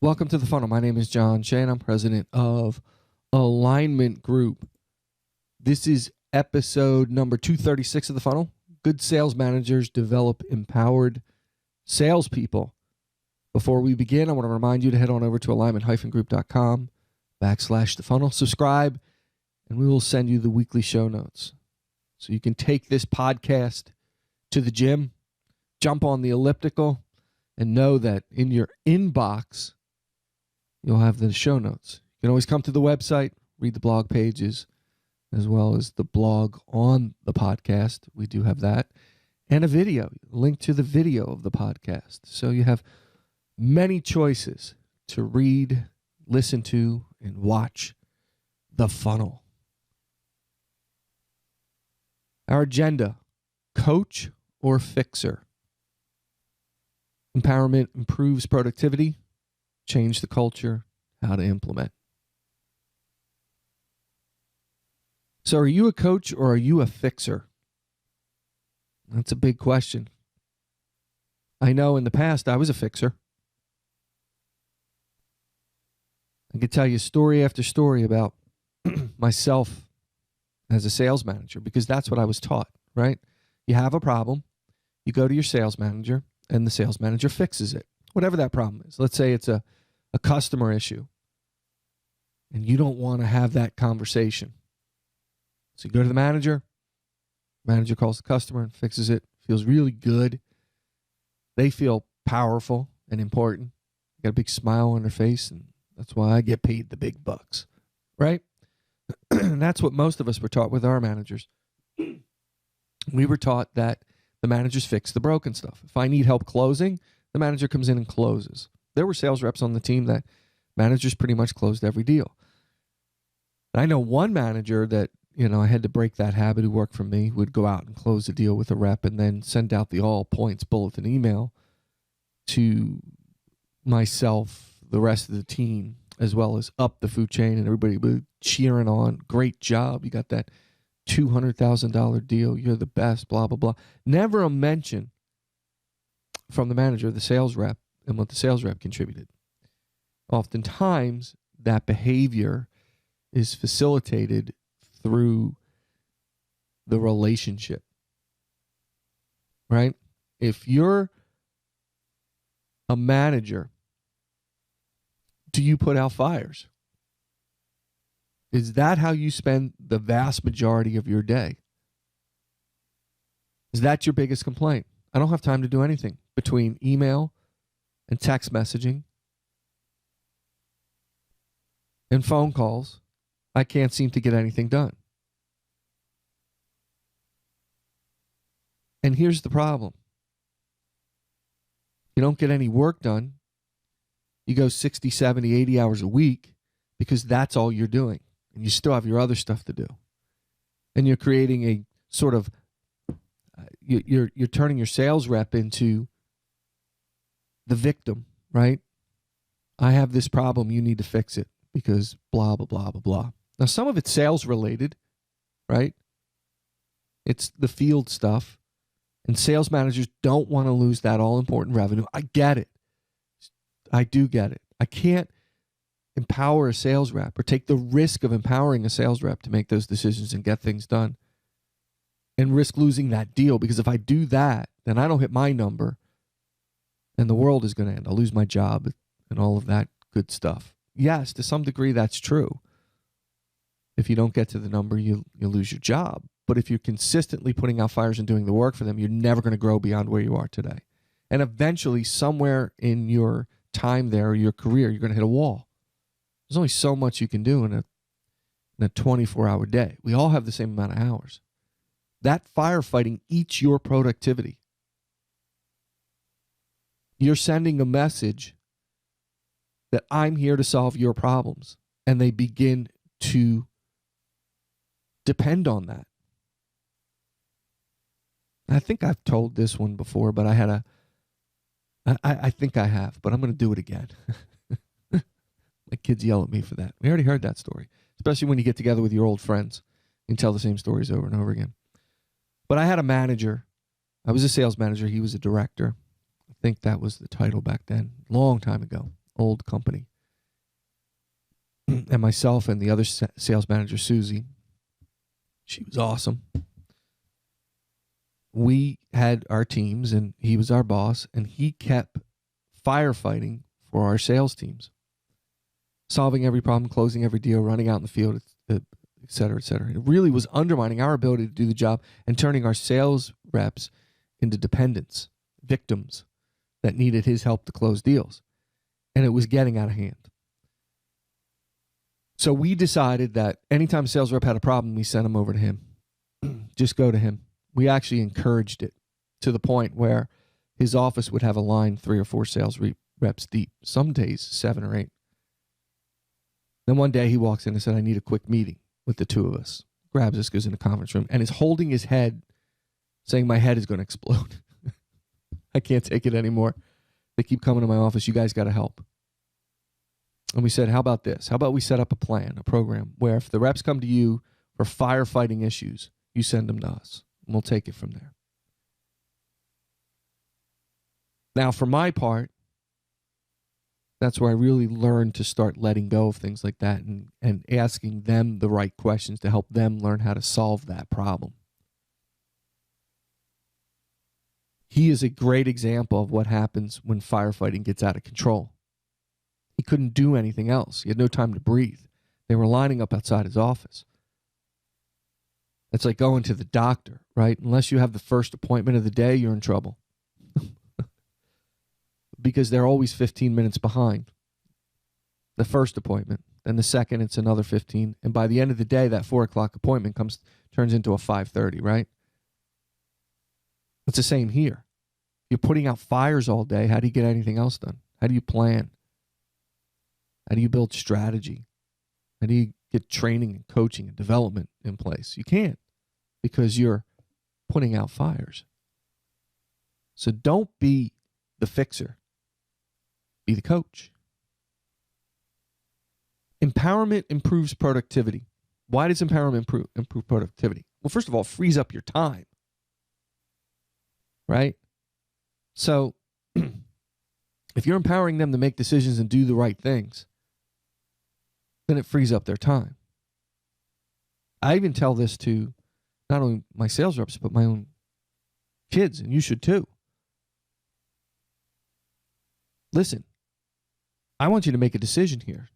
Welcome to The Funnel. My name is John Shane. I'm president of Alignment Group. This is episode number 236 of The Funnel. Good sales managers develop empowered salespeople. Before we begin, I want to remind you to head on over to alignment-group.com/The Funnel. Subscribe, and we will send you the weekly show notes. So you can take this podcast to the gym, jump on the elliptical, and know that in your inbox, you'll have the show notes. You can always come to the website, read the blog pages, as well as the blog on the podcast. We do have that. And a video, link to the video of the podcast. So you have many choices to read, listen to, and watch The Funnel. Our agenda, coach or fixer. Empowerment improves productivity. Change the culture, how to implement. So are you a coach or are you a fixer? That's a big question. I know in the past I was a fixer. I could tell you story after story about myself as a sales manager because that's what I was taught, right? You have a problem, you go to your sales manager, and the sales manager fixes it. Whatever that problem is. Let's say it's a customer issue and you don't want to have that conversation. So you go to the manager calls the customer and fixes it, feels really good. They feel powerful and important. Got a big smile on their face, and that's why I get paid the big bucks, right? And that's what most of us were taught with our managers. We were taught that the managers fix the broken stuff. If I need help closing, the manager comes in and closes. There were sales reps on the team that managers pretty much closed every deal. I know one manager that, I had to break that habit who worked for me, who would go out and close the deal with a rep and then send out the all points bulletin email to myself, the rest of the team, as well as up the food chain, and everybody would be cheering on. Great job. You got that $200,000 deal. You're the best, blah, blah, blah. Never a mention from the manager, the sales rep, and what the sales rep contributed. Oftentimes, that behavior is facilitated through the relationship, right? If you're a manager, do you put out fires? Is that how you spend the vast majority of your day? Is that your biggest complaint? I don't have time to do anything between email and text messaging and phone calls. I can't seem to get anything done. And here's the problem. You don't get any work done. You go 60, 70, 80 hours a week because that's all you're doing. And you still have your other stuff to do. And you're creating a sort of, you're turning your sales rep into the victim, right? I have this problem, you need to fix it because blah, blah, blah, blah, blah. Now, some of it's sales related, right? It's the field stuff. And sales managers don't want to lose that all important revenue. I get it. I do get it. I can't empower a sales rep or take the risk of empowering a sales rep to make those decisions and get things done and risk losing that deal, because if I do that, then I don't hit my number and the world is going to end. I'll lose my job and all of that good stuff. Yes, to some degree that's true. If you don't get to the number, you lose your job. But if you're consistently putting out fires and doing the work for them, you're never going to grow beyond where you are today. And eventually, somewhere in your time there or your career, you're going to hit a wall. There's only so much you can do in a 24-hour day. We all have the same amount of hours. That firefighting eats your productivity. You're sending a message that I'm here to solve your problems, and they begin to depend on that. I think I've told this one before, but I think I have, but I'm going to do it again. My kids yell at me for that. We already heard that story, especially when you get together with your old friends and tell the same stories over and over again. But I had a manager. I was a sales manager. He was a director. I think that was the title back then, long time ago. old company. And myself and the other sales manager, Susie, she was awesome. We had our teams, and he was our boss, and he kept firefighting for our sales teams, solving every problem, closing every deal, running out in the field, et cetera, et cetera. It really was undermining our ability to do the job and turning our sales reps into dependents, victims that needed his help to close deals. And it was getting out of hand. So we decided that anytime a sales rep had a problem, we sent him over to him. Just go to him. We actually encouraged it to the point where his office would have a line 3 or 4 sales reps deep, some days 7 or 8. Then one day he walks in and said, I need a quick meeting with the two of us. Grabs us, goes in the conference room, and is holding his head, saying, my head is going to explode. I can't take it anymore. They keep coming to my office. You guys got to help. And we said, how about this? How about we set up a plan, a program, where if the reps come to you for firefighting issues, you send them to us, and we'll take it from there. Now, for my part, that's where I really learned to start letting go of things like that and asking them the right questions to help them learn how to solve that problem. He is a great example of what happens when firefighting gets out of control. He couldn't do anything else. He had no time to breathe. They were lining up outside his office. It's like going to the doctor, right? Unless you have the first appointment of the day, you're in trouble. Because they're always 15 minutes behind. The first appointment. Then the second, it's another 15. And by the end of the day, that 4 o'clock appointment turns into a 5:30, right? It's the same here. You're putting out fires all day. How do you get anything else done? How do you plan? How do you build strategy? How do you get training and coaching and development in place? You can't, because you're putting out fires. So don't be the fixer. Be the coach. Empowerment improves productivity. Why does empowerment improve productivity? Well, first of all, it frees up your time. Right? So if you're empowering them to make decisions and do the right things, then it frees up their time. I even tell this to not only my sales reps, but my own kids, and you should too. Listen, I want you to make a decision here.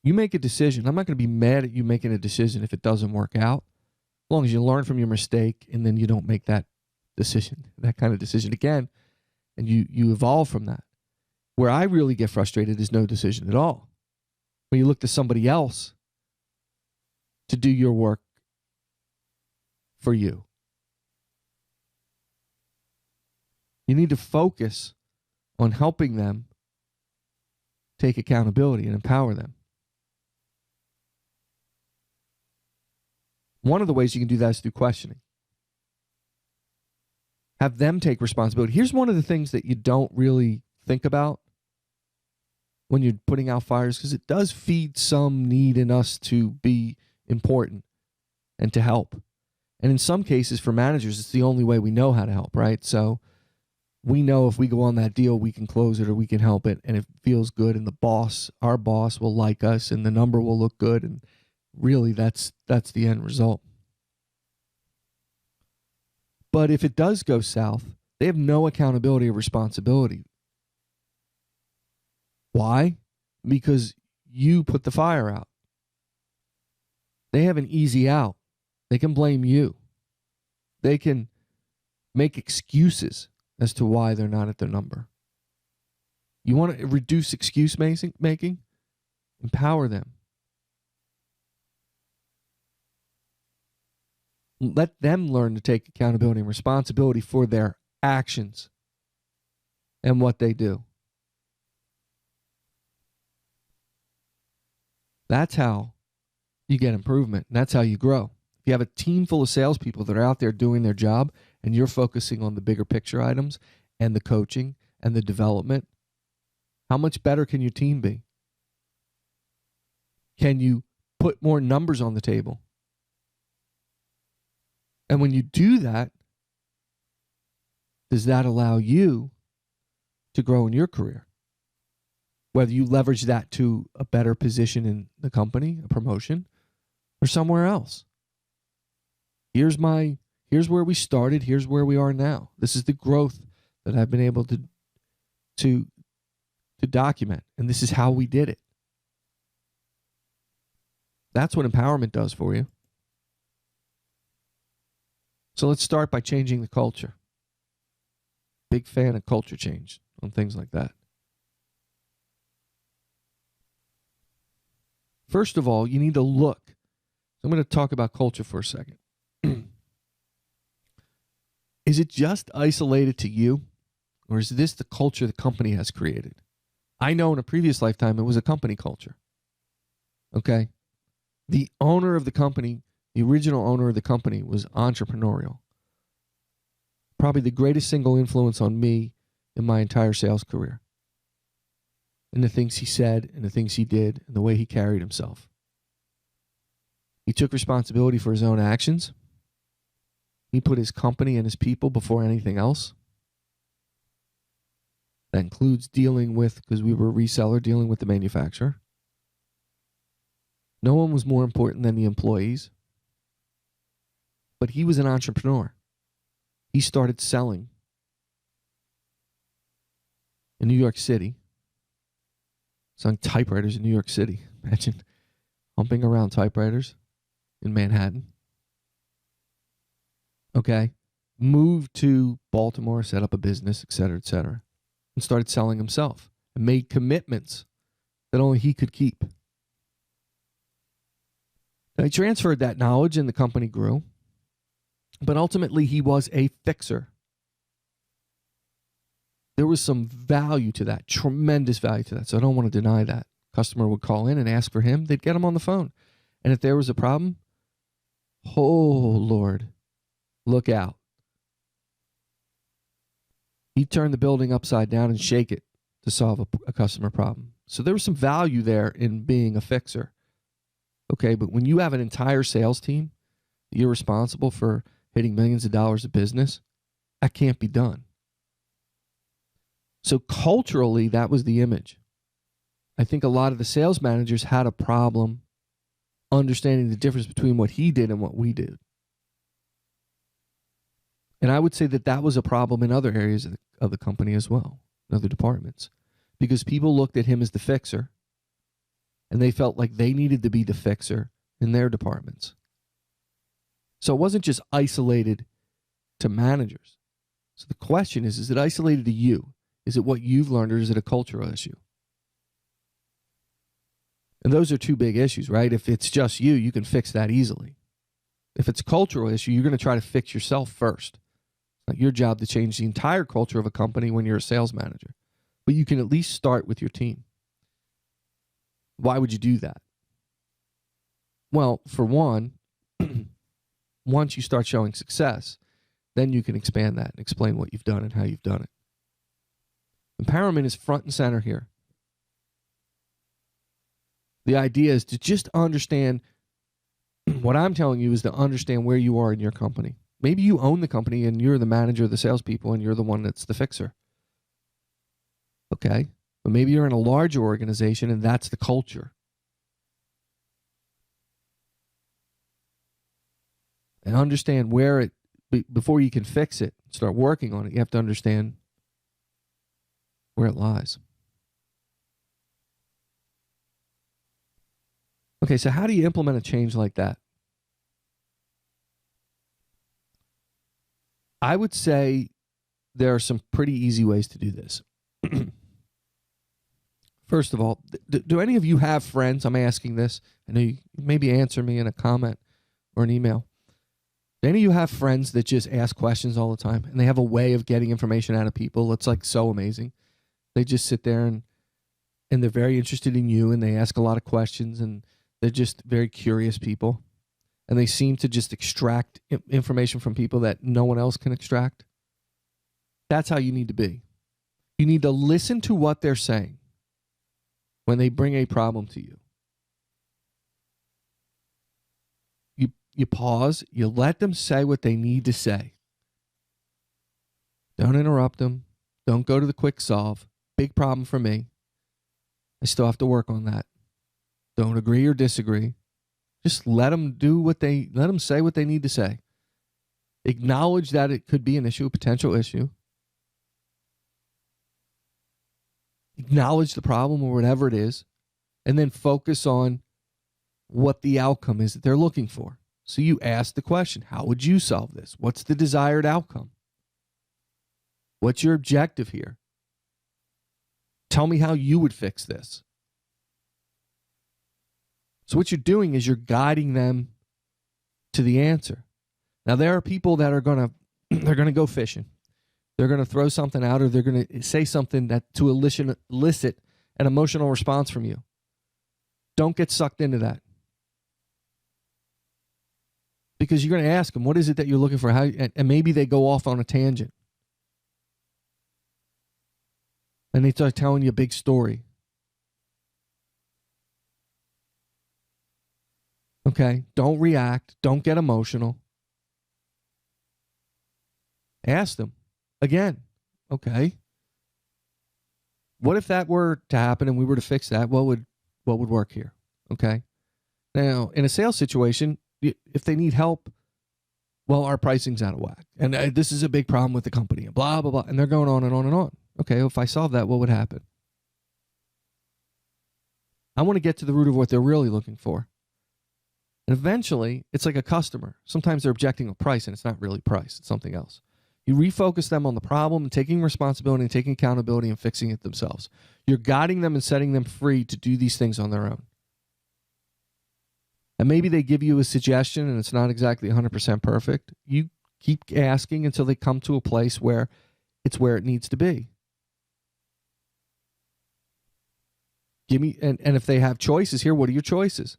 You make a decision. I'm not going to be mad at you making a decision if it doesn't work out, as long as you learn from your mistake and then you don't make that kind of decision again, and you evolve from that. Where I really get frustrated is no decision at all. When you look to somebody else to do your work for you. You need to focus on helping them take accountability and empower them. One of the ways you can do that is through questioning. Have them take responsibility. Here's one of the things that you don't really think about when you're putting out fires, because it does feed some need in us to be important and to help. And in some cases, for managers, it's the only way we know how to help, right? So we know if we go on that deal, we can close it or we can help it, and it feels good, and our boss will like us, and the number will look good, and really that's the end result. But if it does go south, they have no accountability or responsibility. Why? Because you put the fire out. They have an easy out. They can blame you. They can make excuses as to why they're not at their number. You want to reduce excuse making? Empower them. Let them learn to take accountability and responsibility for their actions and what they do. That's how you get improvement. And that's how you grow. If you have a team full of salespeople that are out there doing their job and you're focusing on the bigger picture items and the coaching and the development, how much better can your team be? Can you put more numbers on the table? And when you do that, does that allow you to grow in your career? whether you leverage that to a better position in the company, a promotion, or somewhere else. Here's where we started, here's where we are now. This is the growth that I've been able to document, and this is how we did it. That's what empowerment does for you. So let's start by changing the culture. Big fan of culture change on things like that. First of all, you need to look. I'm going to talk about culture for a second. Is it just isolated to you, or is this the culture the company has created? I know in a previous lifetime it was a company culture. Okay? The owner of the company, the original owner of the company, was entrepreneurial. Probably the greatest single influence on me in my entire sales career. And the things he said, and the things he did, and the way he carried himself. He took responsibility for his own actions. He put his company and his people before anything else. That includes dealing with, because we were a reseller, dealing with the manufacturer. No one was more important than the employees. But he was an entrepreneur. He started selling in New York City. Selling typewriters in New York City. Imagine humping around typewriters in Manhattan. Okay. Moved to Baltimore, set up a business, et cetera, and started selling himself and made commitments that only he could keep. Now, he transferred that knowledge and the company grew, but ultimately he was a fixer. There was some value to that, tremendous value to that. So I don't want to deny that. Customer would call in and ask for him. They'd get him on the phone. And if there was a problem, oh, Lord, look out. He'd turn the building upside down and shake it to solve a customer problem. So there was some value there in being a fixer. Okay, but when you have an entire sales team, you're responsible for hitting millions of dollars of business, that can't be done. So culturally, that was the image. I think a lot of the sales managers had a problem understanding the difference between what he did and what we did. And I would say that that was a problem in other areas of the company as well, in other departments, because people looked at him as the fixer, and they felt like they needed to be the fixer in their departments. So it wasn't just isolated to managers. So the question is it isolated to you? Is it what you've learned, or is it a cultural issue? And those are two big issues, right? If it's just you, you can fix that easily. If it's a cultural issue, you're going to try to fix yourself first. It's not your job to change the entire culture of a company when you're a sales manager. But you can at least start with your team. Why would you do that? Well, for one, once you start showing success, then you can expand that and explain what you've done and how you've done it. Empowerment is front and center here. The idea is to just understand, what I'm telling you is to understand where you are in your company. Maybe you own the company and you're the manager of the salespeople and you're the one that's the fixer. Okay. But maybe you're in a larger organization and that's the culture. And understand where it, before you can fix it, start working on it, you have to understand where it lies. Okay, so how do you implement a change like that? I would say there are some pretty easy ways to do this. First of all, do any of you have friends? I'm asking this. I know you maybe answer me in a comment or an email. Do any of you have friends that just ask questions all the time and they have a way of getting information out of people? It's like so amazing. They just sit there and they're very interested in you and they ask a lot of questions and they're just very curious people. And they seem to just extract information from people that no one else can extract. That's how you need to be. You need to listen to what they're saying when they bring a problem to you. You pause, you let them say what they need to say. Don't interrupt them. Don't go to the quick solve. Big problem for me. I still have to work on that. Don't agree or disagree. Just let them say what they need to say. Acknowledge that it could be an issue, a potential issue. Acknowledge the problem or whatever it is, and then focus on what the outcome is that they're looking for. So you ask the question, how would you solve this? What's the desired outcome? What's your objective here? Tell me how you would fix this. So what you're doing is you're guiding them to the answer. Now, there are people that are going to go fishing. They're going to throw something out, or they're going to say something that to elicit an emotional response from you. Don't get sucked into that. Because you're going to ask them, what is it that you're looking for? And maybe they go off on a tangent. And they start telling you a big story. Okay? Don't react. Don't get emotional. Ask them. Again, okay. What if that were to happen and we were to fix that? What would work here? Okay. Now, in a sales situation, if they need help, well, our pricing's out of whack. And this is a big problem with the company. And blah, blah, blah. And they're going on and on and on. Okay, well, if I solve that, what would happen? I want to get to the root of what they're really looking for. And eventually, it's like a customer. Sometimes they're objecting to price, and it's not really price. It's something else. You refocus them on the problem and taking responsibility and taking accountability and fixing it themselves. You're guiding them and setting them free to do these things on their own. And maybe they give you a suggestion and it's not exactly 100% perfect. You keep asking until they come to a place where it's where it needs to be. Give me, and if they have choices here, what are your choices?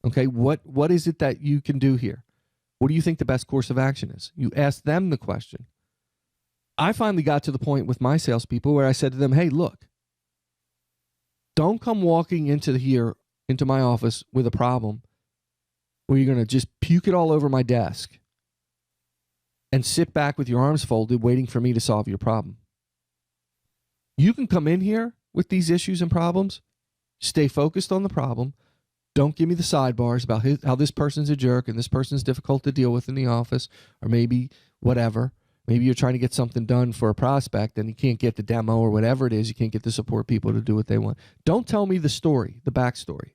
Okay, what is it that you can do here? What do you think the best course of action is? You ask them the question. I finally got to the point with my salespeople where I said to them, hey, look, don't come walking into my office with a problem where you're going to just puke it all over my desk and sit back with your arms folded waiting for me to solve your problem. You can come in here with these issues and problems, stay focused on the problem. Don't give me the sidebars about how this person's a jerk and this person's difficult to deal with in the office, or maybe whatever. Maybe you're trying to get something done for a prospect and you can't get the demo or whatever it is. You can't get the support people to do what they want. Don't tell me the story, the backstory.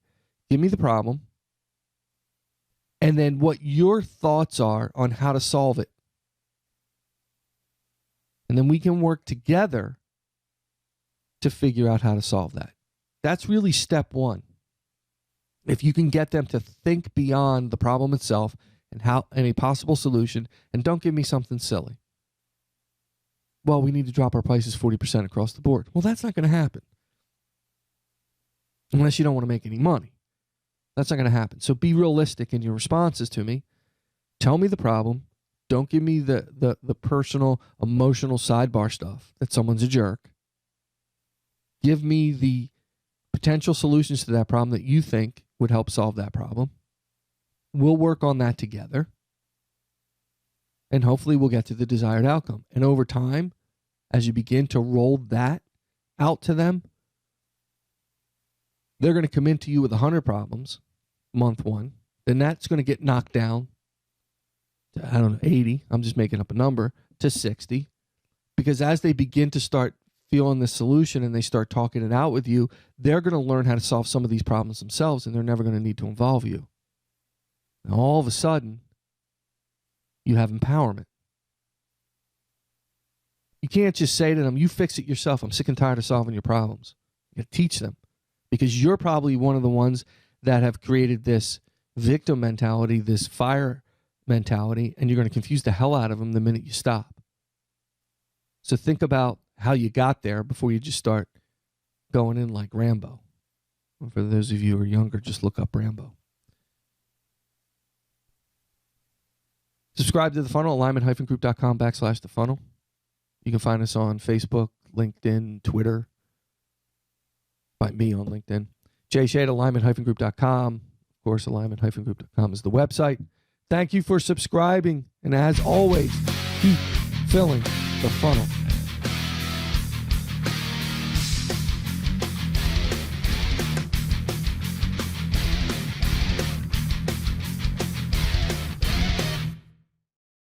Give me the problem and then what your thoughts are on how to solve it. And then we can work together to figure out how to solve that. That's really step one. If you can get them to think beyond the problem itself and a possible solution, and don't give me something silly. Well, we need to drop our prices 40% across the board. Well, that's not going to happen. Unless you don't want to make any money. That's not going to happen. So be realistic in your responses to me. Tell me the problem. Don't give me the personal, emotional sidebar stuff that someone's a jerk. Give me the potential solutions to that problem that you think would help solve that problem. We'll work on that together. And hopefully we'll get to the desired outcome. And over time, as you begin to roll that out to them, they're going to come into you with 100 problems, month one. Then that's going to get knocked down to, 80. I'm just making up a number, to 60. Because as they begin to start feeling the solution and they start talking it out with you, they're going to learn how to solve some of these problems themselves, and they're never going to need to involve you. And all of a sudden, you have empowerment. You can't just say to them, you fix it yourself. I'm sick and tired of solving your problems. You got to teach them, because you're probably one of the ones that have created this victim mentality, this fire mentality, and you're going to confuse the hell out of them the minute you stop. So think about how you got there before you just start going in like Rambo. For those of you who are younger, just look up Rambo. Subscribe to The Funnel, alignment-group.com/The Funnel. You can find us on Facebook, LinkedIn, Twitter. Find me on LinkedIn. Jay Shade, alignment-group.com. Of course, alignment-group.com is the website. Thank you for subscribing. And as always, keep filling the funnel.